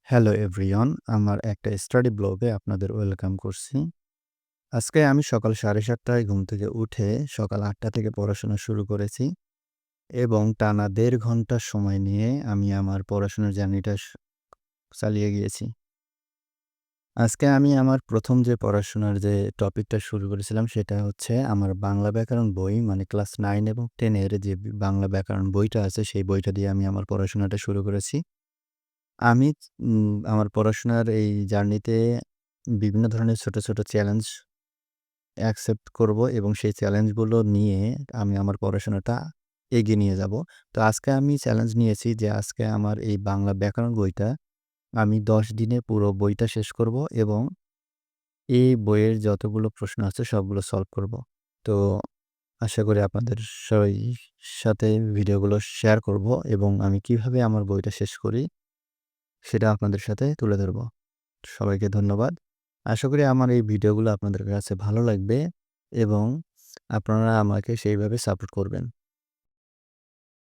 Hello everyone, আমার একটা study ব্লগে আপনাদের ওয়েলকাম করছি। আজকে আমি সকাল 7:30টায় ঘুম থেকে উঠে সকাল 8টা থেকে পড়াশোনা শুরু করেছি এবং টানা 1.5 ঘন্টা সময় নিয়ে আমি আমার পড়াশোনার জার্নিটা চালিয়ে গিয়েছি। আজকে আমি আমার ১ম যে পড়াশোনার যে টপিকটা শুরু করেছিলাম সেটা হচ্ছে আমার বাংলা ব্যাকরণ বই মানে ক্লাস 9 এবং 10 এর যে বাংলা ব্যাকরণ বইটা আছে সেই বইটা দিয়ে আমি আমার পড়াশোনাটা শুরু করেছি। আমি আমার পড়াশোনার এই জার্নিতে বিভিন্ন ধরনের ছোট, ছোট চ্যালেঞ্জ অ্যাকসেপ্ট করব এবং সেই চ্যালেঞ্জগুলো নিয়ে আমি আমার পড়াশোনাটা এগিয়ে নিয়ে যাব। তো আজকে আমি চ্যালেঞ্জ নিয়েছি যে আজকে আমার এই বাংলা ব্যাকরণ বইটা আমি ১০ দিনে পুরো বইটা শেষ করব এবং এই বইয়ের যতগুলো প্রশ্ন আছে সবগুলো সলভ করব। তো আশা করি আপনাদের সবাই সাথে ভিডিওগুলো শেয়ার করব এবং আমি কিভাবে আমার বইটা শেষ করি সেটা আপনাদের সাথে তুলে ধরব। সবাইকে ধন্যবাদ। আশা করি আমার এই ভিডিওগুলো আপনাদের কাছে ভালো লাগবে এবং আপনারা আমাকে সেইভাবে সাপোর্ট করবেন।